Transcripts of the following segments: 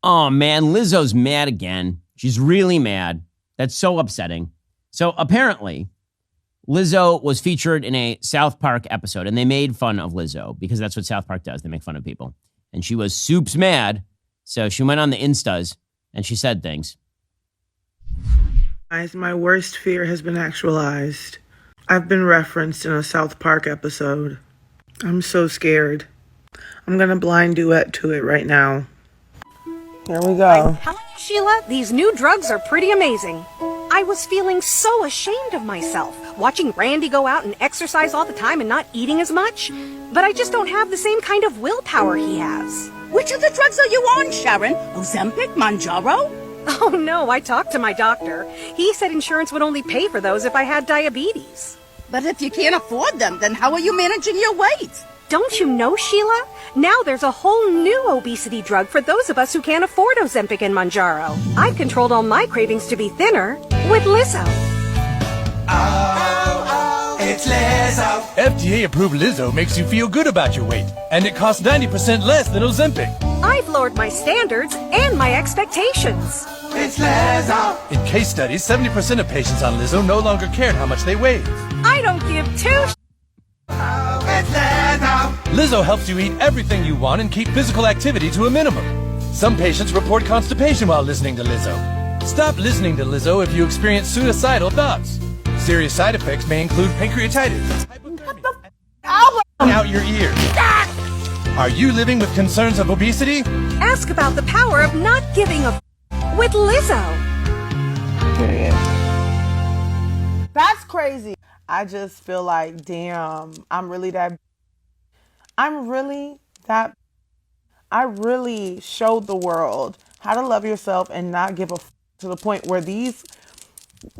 Oh, man, Lizzo's mad again. She's really mad. That's so upsetting. So apparently, Lizzo was featured in a South Park episode, and they made fun of Lizzo because that's what South Park does. They make fun of people. And she was soups mad, so she went on the Instas, and she said things. My worst fear has been actualized. I've been referenced in a South Park episode. I'm so scared. I'm gonna blind duet to it right now. Here we go. I'm telling you, Sheila, these new drugs are pretty amazing. I was feeling so ashamed of myself, watching Randy go out and exercise all the time and not eating as much. But I just don't have the same kind of willpower he has. Which of the drugs are you on, Sharon? Ozempic, Mounjaro? Oh no, I talked to my doctor. He said insurance would only pay for those if I had diabetes. But if you can't afford them, then how are you managing your weight? Don't you know, Sheila? Now there's a whole new obesity drug for those of us who can't afford Ozempic and Mounjaro. I've controlled all my cravings to be thinner with Lizzo. Oh, it's Lizzo. FDA-approved Lizzo makes you feel good about your weight, and it costs 90% less than Ozempic. I've lowered my standards and my expectations. It's Lizzo. In case studies, 70% of patients on Lizzo no longer cared how much they weighed. I don't give two It's Lizzo. Lizzo helps you eat everything you want and keep physical activity to a minimum. Some patients report constipation while listening to Lizzo. Stop listening to Lizzo if you experience suicidal thoughts. Serious side effects may include pancreatitis, hypothermia, and out your ears. Are you living with concerns of obesity? Ask about the power of not giving a with Lizzo. That's crazy. I just feel like, damn, I really showed the world how to love yourself and not give a to the point where these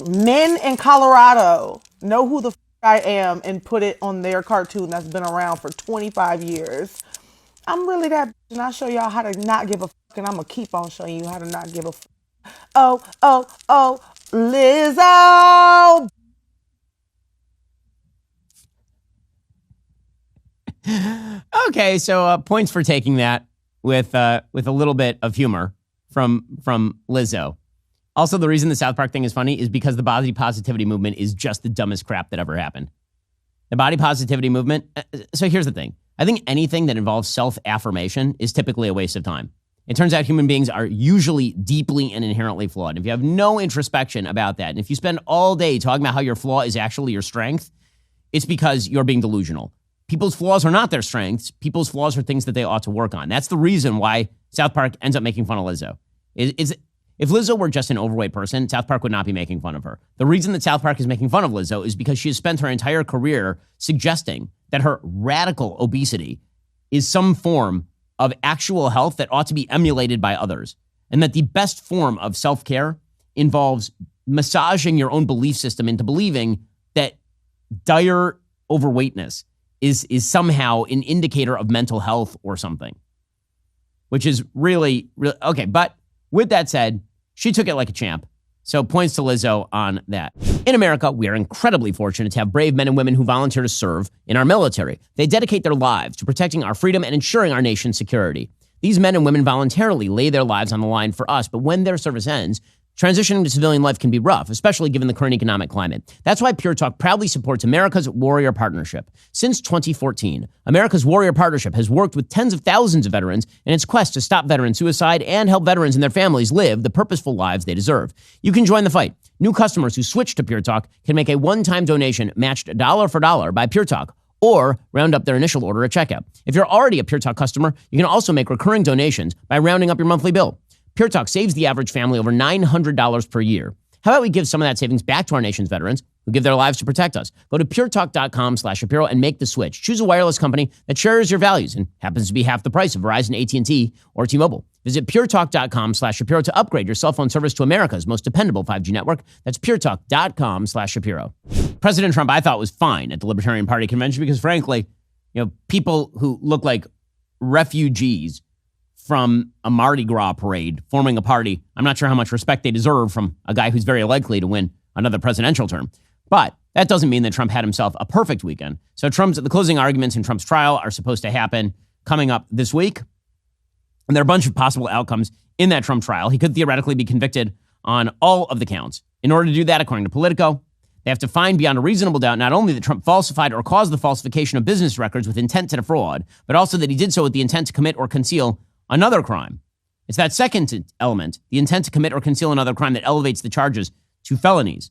men in Colorado know who the I am and put it on their cartoon that's been around for 25 years. I'm really that, and I'll show y'all how to not give a and I'm gonna keep on showing you how to not give a Oh, Lizzo. Okay, so points for taking that with a little bit of humor from Lizzo. Also, the reason the South Park thing is funny is because the body positivity movement is just the dumbest crap that ever happened. The body positivity movement. So here's the thing. I think anything that involves self-affirmation is typically a waste of time. It turns out human beings are usually deeply and inherently flawed. If you have no introspection about that, and if you spend all day talking about how your flaw is actually your strength, it's because you're being delusional. People's flaws are not their strengths. People's flaws are things that they ought to work on. That's the reason why South Park ends up making fun of Lizzo. If Lizzo were just an overweight person, South Park would not be making fun of her. The reason that South Park is making fun of Lizzo is because she has spent her entire career suggesting that her radical obesity is some form of actual health that ought to be emulated by others, and that the best form of self-care involves massaging your own belief system into believing that dire overweightness is somehow an indicator of mental health or something, which is really okay. But with that said, she took it like a champ. So points to Lizzo on that. In America, we are incredibly fortunate to have brave men and women who volunteer to serve in our military. They dedicate their lives to protecting our freedom and ensuring our nation's security. These men and women voluntarily lay their lives on the line for us, but when their service ends, transitioning to civilian life can be rough, especially given the current economic climate. That's why Pure Talk proudly supports America's Warrior Partnership. Since 2014, America's Warrior Partnership has worked with tens of thousands of veterans in its quest to stop veteran suicide and help veterans and their families live the purposeful lives they deserve. You can join the fight. New customers who switch to Pure Talk can make a one-time donation matched dollar for dollar by Pure Talk, or round up their initial order at checkout. If you're already a Pure Talk customer, you can also make recurring donations by rounding up your monthly bill. Pure Talk saves the average family over $900 per year. How about we give some of that savings back to our nation's veterans who give their lives to protect us? Go to puretalk.com/Shapiro and make the switch. Choose a wireless company that shares your values and happens to be half the price of Verizon, AT&T, or T-Mobile. Visit puretalk.com/Shapiro to upgrade your cell phone service to America's most dependable 5G network. That's puretalk.com/Shapiro. President Trump, I thought, was fine at the Libertarian Party convention because, frankly, people who look like refugees from a Mardi Gras parade forming a party, I'm not sure how much respect they deserve from a guy who's very likely to win another presidential term. But that doesn't mean that Trump had himself a perfect weekend. So the closing arguments in Trump's trial are supposed to happen coming up this week. And there are a bunch of possible outcomes in that Trump trial. He could theoretically be convicted on all of the counts. In order to do that, according to Politico, they have to find beyond a reasonable doubt not only that Trump falsified or caused the falsification of business records with intent to defraud, but also that he did so with the intent to commit or conceal another crime. It's that second element, the intent to commit or conceal another crime, that elevates the charges to felonies.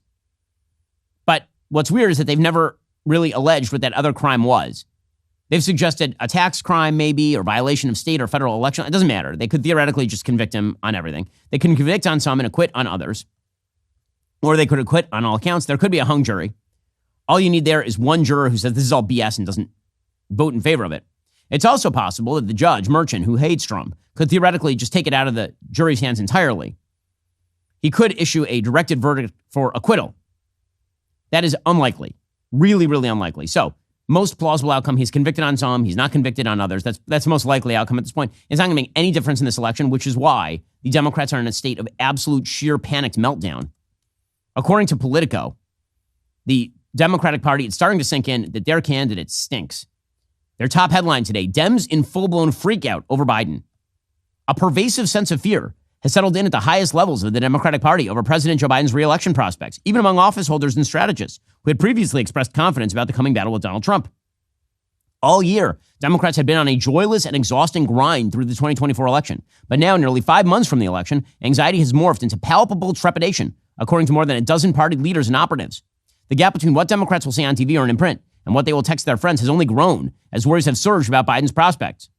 But what's weird is that they've never really alleged what that other crime was. They've suggested a tax crime maybe, or violation of state or federal election. It doesn't matter. They could theoretically just convict him on everything. They can convict on some and acquit on others. Or they could acquit on all accounts. There could be a hung jury. All you need there is one juror who says this is all BS and doesn't vote in favor of it. It's also possible that the judge, Merchant, who hates Trump, could theoretically just take it out of the jury's hands entirely. He could issue a directed verdict for acquittal. That is unlikely. Really, really unlikely. So, most plausible outcome, he's convicted on some, he's not convicted on others. That's the most likely outcome at this point. It's not going to make any difference in this election, which is why the Democrats are in a state of absolute sheer panicked meltdown. According to Politico, the Democratic Party, it's starting to sink in that their candidate stinks. Their top headline today, Dems in full-blown freakout over Biden. A pervasive sense of fear has settled in at the highest levels of the Democratic Party over President Joe Biden's re-election prospects, even among office holders and strategists who had previously expressed confidence about the coming battle with Donald Trump. All year, Democrats had been on a joyless and exhausting grind through the 2024 election. But now, nearly 5 months from the election, anxiety has morphed into palpable trepidation, according to more than a dozen party leaders and operatives. The gap between what Democrats will say on TV or in print and what they will text their friends has only grown as worries have surged about Biden's prospects.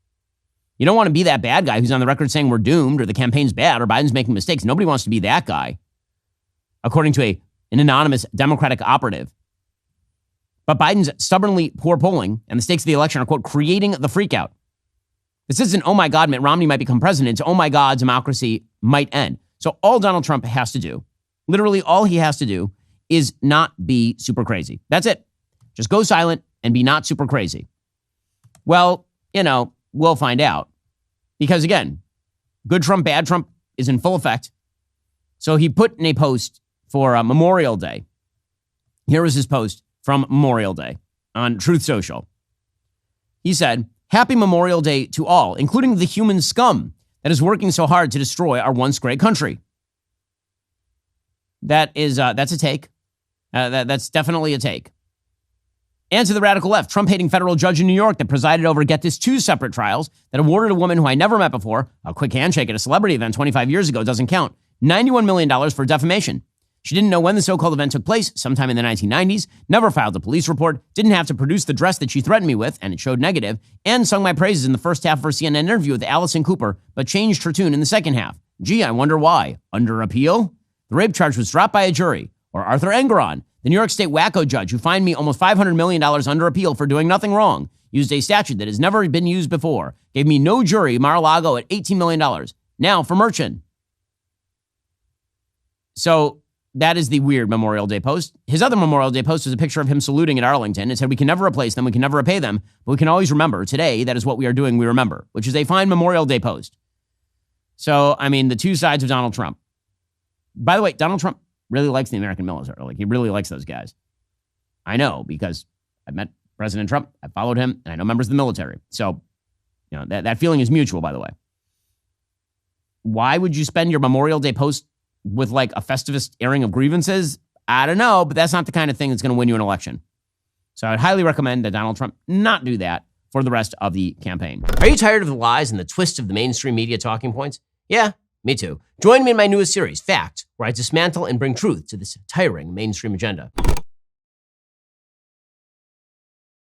You don't want to be that bad guy who's on the record saying we're doomed or the campaign's bad or Biden's making mistakes. Nobody wants to be that guy, according to an anonymous Democratic operative. But Biden's stubbornly poor polling and the stakes of the election are, quote, creating the freakout. This isn't, oh my God, Mitt Romney might become president. It's, oh my God, democracy might end. So all Donald Trump has to do, literally all he has to do, is not be super crazy. That's it. Just go silent and be not super crazy. Well, we'll find out. Because again, good Trump, bad Trump is in full effect. So he put in a post for Memorial Day. Here was his post from Memorial Day on Truth Social. He said, "Happy Memorial Day to all, including the human scum that is working so hard to destroy our once great country." That's a take. That's definitely a take. And to the radical left, Trump-hating federal judge in New York that presided over, get this, 2 separate trials that awarded a woman who I never met before, a quick handshake at a celebrity event 25 years ago doesn't count, $91 million for defamation. She didn't know when the so-called event took place, sometime in the 1990s, never filed a police report, didn't have to produce the dress that she threatened me with, and it showed negative, and sung my praises in the first half of her CNN interview with Allison Cooper, but changed her tune in the second half. Gee, I wonder why. Under appeal? The rape charge was dropped by a jury. Or Arthur Engeron, the New York State wacko judge who fined me almost $500 million under appeal for doing nothing wrong, used a statute that has never been used before, gave me no jury, Mar-a-Lago at $18 million. Now for Merchant. So that is the weird Memorial Day post. His other Memorial Day post was a picture of him saluting at Arlington. It said, we can never replace them, we can never repay them, but we can always remember. Today, that is what we are doing, we remember, which is a fine Memorial Day post. So, the two sides of Donald Trump. By the way, Donald Trump really likes the American military. Like, he really likes those guys. I know, because I've met President Trump, I followed him, and I know members of the military. So, that feeling is mutual, by the way. Why would you spend your Memorial Day post with like a Festivus airing of grievances? I don't know, but that's not the kind of thing that's going to win you an election. So I'd highly recommend that Donald Trump not do that for the rest of the campaign. Are you tired of the lies and the twists of the mainstream media talking points? Yeah, me too. Join me in my newest series, Fact, where I dismantle and bring truth to this tiring mainstream agenda.